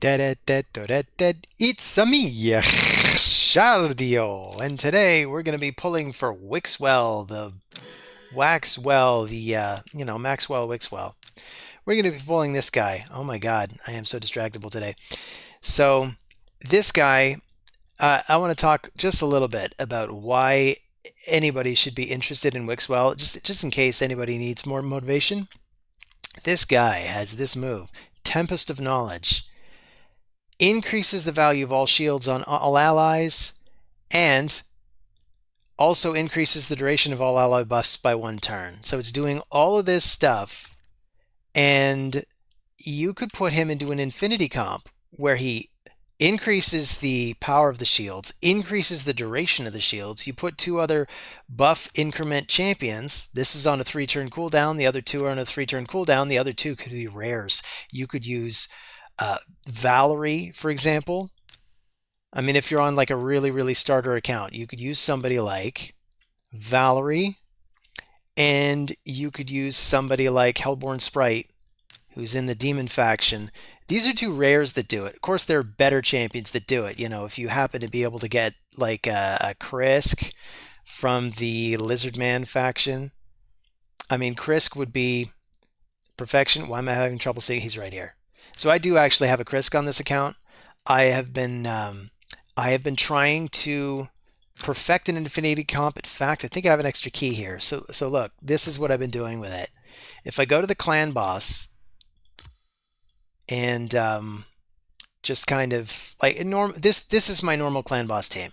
It's a me, Shardio, and today we're going to be pulling for Wixwell, the Waxwell, the Maxwell Wixwell. We're going to be pulling this guy. Oh my God, I am so distractible today. So this guy, I want to talk just a little bit about why anybody should be interested in Wixwell, just in case anybody needs more motivation. This guy has this move, Tempest of Knowledge, increases the value of all shields on all allies, and also increases the duration of all ally buffs by 1 turn. So it's doing all of this stuff, and you could put him into an infinity comp where he increases the power of the shields, increases the duration of the shields. You put two other buff increment champions. This is on a 3-turn cooldown. The other two are on a 3-turn cooldown. The other two could be rares. You could use Valerie, for example. I mean, if you're on like a really, really starter account, you could use somebody like Valerie, and you could use somebody like Hellborn Sprite, who's in the Demon faction. These are two rares that do it. Of course, there are better champions that do it. You know, if you happen to be able to get like a Krisk from the Lizardman faction, I mean, Krisk would be perfection. Why am I having trouble seeing? He's right here. So I do actually have a Krisk on this account. I have been trying to perfect an infinity comp. In fact, I think I have an extra key here. So look, this is what I've been doing with it. If I go to the clan boss and just kind of like this is my normal clan boss team.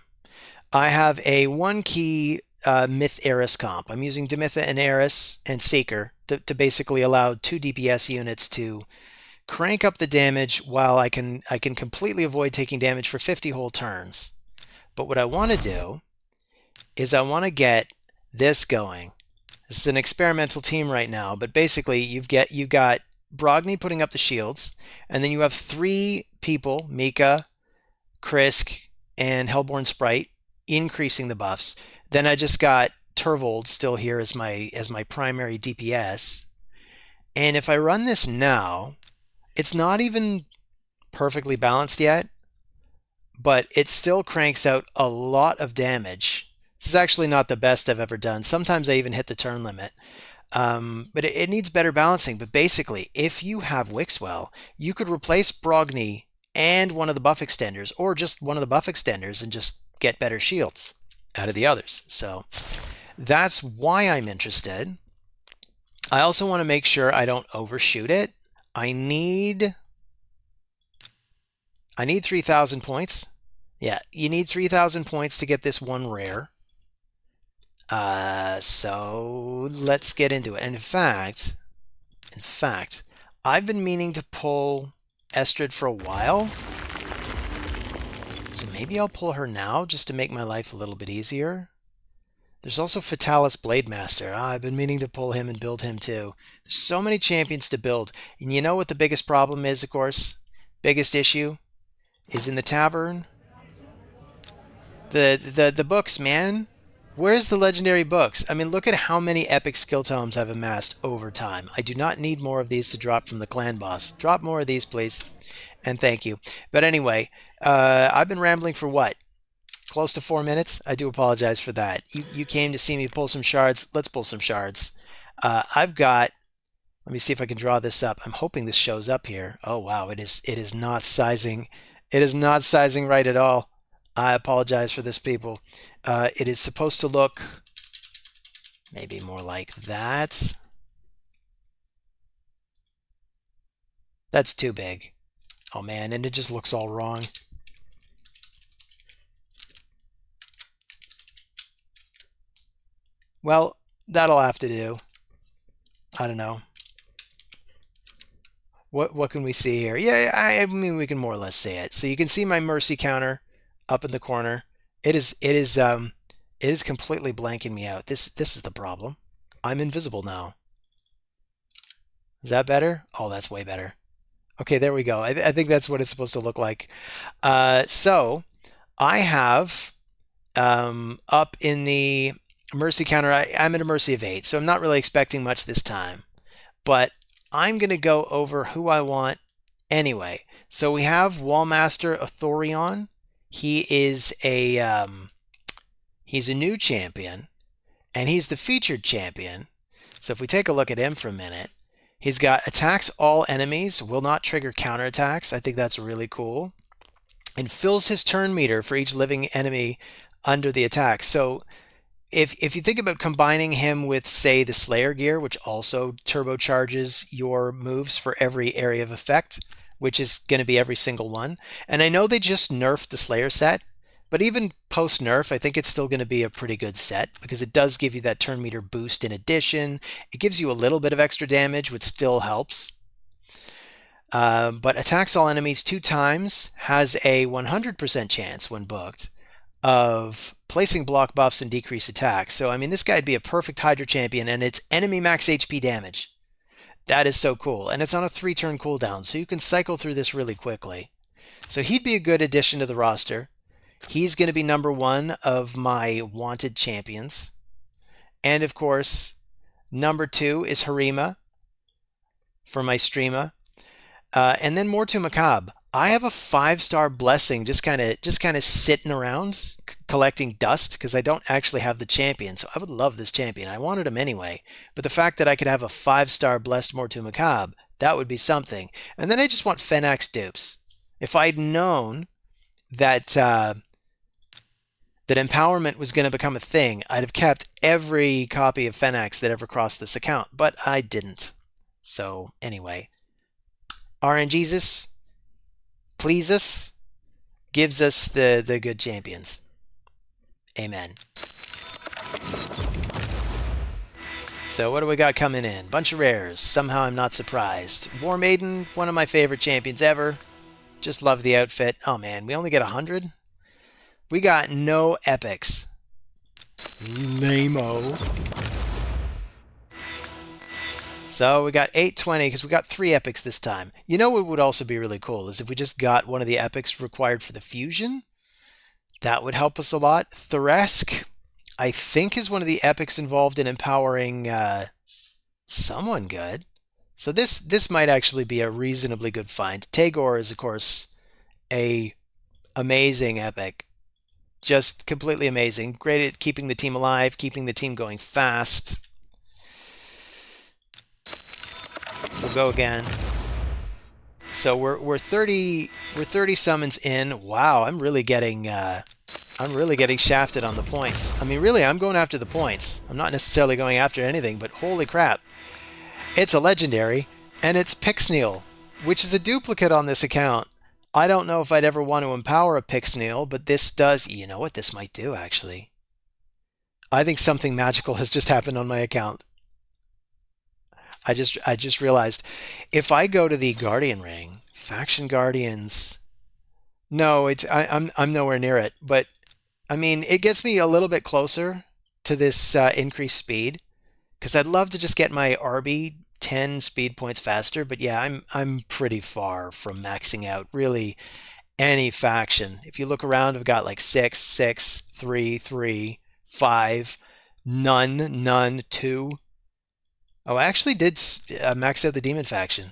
I have a 1 key Myth Eris comp. I'm using Demitha and Eris and Seeker to basically allow 2 DPS units to crank up the damage while I can completely avoid taking damage for 50 whole turns. But what I want to do is I want to get this going. This is an experimental team right now, but basically you've got Brogni putting up the shields, and then you have 3 people, Mika, Krisk, and Hellborn Sprite, increasing the buffs. Then I just got Turvold still here as my primary DPS. And if I run this now, it's not even perfectly balanced yet, but it still cranks out a lot of damage. This is actually not the best I've ever done. Sometimes I even hit the turn limit. But it needs better balancing. But basically, if you have Wixwell, you could replace Brogni and one of the buff extenders, or just one of the buff extenders, and just get better shields out of the others. So that's why I'm interested. I also want to make sure I don't overshoot it. I need 3,000 points. Yeah, you need 3,000 points to get this one rare. So let's get into it. And in fact, I've been meaning to pull Estrid for a while. So maybe I'll pull her now just to make my life a little bit easier. There's also Fatalis Blademaster. I've been meaning to pull him and build him too. There's so many champions to build. And you know what the biggest problem is, of course? Biggest issue is in the tavern. The books, man. Where's the legendary books? I mean, look at how many epic skill tomes I've amassed over time. I do not need more of these to drop from the clan boss. Drop more of these, please. And thank you. But anyway, I've been rambling for what? Close to 4 minutes? I do apologize for that. You came to see me pull some shards. Let's pull some shards. I've got... Let me see if I can draw this up. I'm hoping this shows up here. Oh, wow. It is not sizing. It is not sizing right at all. I apologize for this, people. It is supposed to look maybe more like that. That's too big. Oh man, and it just looks all wrong. Well, that'll have to do. I don't know. What can we see here? Yeah, I mean we can more or less see it. So you can see my mercy counter up in the corner. It is completely blanking me out. This is the problem. I'm invisible now. Is that better? Oh, that's way better. Okay, there we go. I think that's what it's supposed to look like. So I have up in the mercy counter, I'm at a mercy of 8, so I'm not really expecting much this time. But I'm going to go over who I want anyway. So we have Wallmaster Athorion. He is he's a new champion, and he's the featured champion. So if we take a look at him for a minute, he's got attacks all enemies, will not trigger counterattacks. I think that's really cool. And fills his turn meter for each living enemy under the attack. So if you think about combining him with, say, the Slayer gear, which also turbocharges your moves for every area of effect, which is going to be every single one. And I know they just nerfed the Slayer set, but even post-nerf, I think it's still going to be a pretty good set because it does give you that turn meter boost in addition. It gives you a little bit of extra damage, which still helps. But attacks all enemies 2 times, has a 100% chance when booked of placing block buffs and decrease attacks. So, I mean, this guy'd be a perfect Hydra champion, and it's enemy max HP damage. That is so cool. And it's on a 3-turn cooldown, so you can cycle through this really quickly. So he'd be a good addition to the roster. He's going to be number 1 of my wanted champions. And, of course, number 2 is Harima for my Streama. And then Mortu Macabre. I have a 5-star blessing just kind of sitting around collecting dust because I don't actually have the champion. So I would love this champion. I wanted him anyway. But the fact that I could have a 5-star blessed Mortu Macabre, that would be something. And then I just want Fenax dupes. If I'd known that that empowerment was going to become a thing, I'd have kept every copy of Fenax that ever crossed this account. But I didn't. So anyway, RNGesus, please us, gives us the good champions. Amen. So what do we got coming in? Bunch of rares. Somehow I'm not surprised. War Maiden, one of my favorite champions ever. Just love the outfit. Oh man, we only get 100? We got no epics. Lame-o. So we got 820 because we got 3 epics this time. You know what would also be really cool is if we just got one of the epics required for the fusion. That would help us a lot. Thuresk, I think, is one of the epics involved in empowering someone good. So this might actually be a reasonably good find. Tagore is, of course, a amazing epic. Just completely amazing. Great at keeping the team alive, keeping the team going fast. We'll go again. So we're 30 summons in. Wow, I'm really getting shafted on the points. I mean, really, I'm going after the points. I'm not necessarily going after anything, but holy crap. It's a legendary, and it's Pixneal, which is a duplicate on this account. I don't know if I'd ever want to empower a Pixneal, but this does. You know what this might do, actually? I think something magical has just happened on my account. I just realized if I go to the Guardian Ring, Faction Guardians. No, I'm nowhere near it, but I mean it gets me a little bit closer to this increased speed because I'd love to just get my RB 10 speed points faster. But yeah, I'm pretty far from maxing out really any faction. If you look around, I've got like 6, 6, 3, 3, 5, none, 2. Oh, I actually did max out the Demon faction.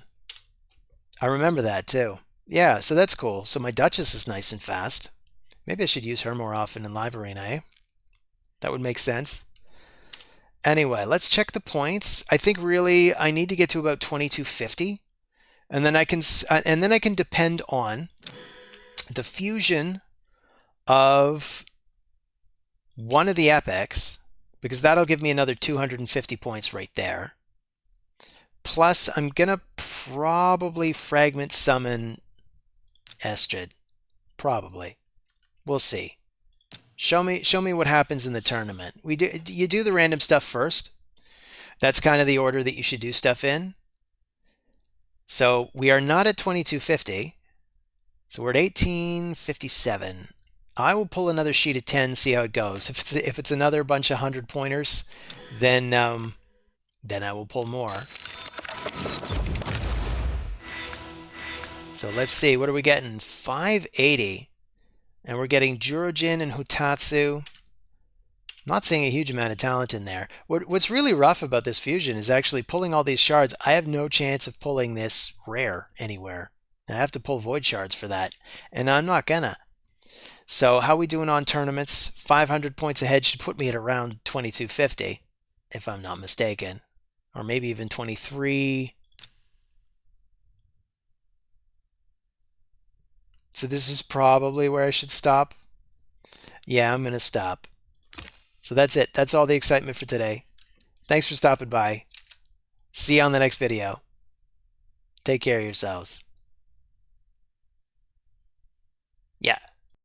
I remember that too. Yeah, so that's cool. So my Duchess is nice and fast. Maybe I should use her more often in Live Arena, eh? That would make sense. Anyway, let's check the points. I think really I need to get to about 2250, and then I can depend on the fusion of one of the epics because that'll give me another 250 points right there. Plus, I'm gonna probably fragment summon Estrid. Probably. We'll see. Show me what happens in the tournament. You do the random stuff first. That's kind of the order that you should do stuff in. So we are not at 2250. So we're at 1857. I will pull another sheet of 10, see how it goes. If it's another bunch of 100-pointers, then I will pull more. So let's see, what are we getting? 580. And we're getting Jurojin and Hutatsu. Not seeing a huge amount of talent in there. What's really rough about this fusion is actually pulling all these shards. I have no chance of pulling this rare anywhere. I have to pull void shards for that, and I'm not gonna. So how we doing on tournaments? 500 points ahead should put me at around 2250, if I'm not mistaken, or maybe even 23. So this is probably where I should stop. Yeah, I'm gonna stop. So that's it. That's all the excitement for today. Thanks for stopping by. See you on the next video. Take care of yourselves. Yeah.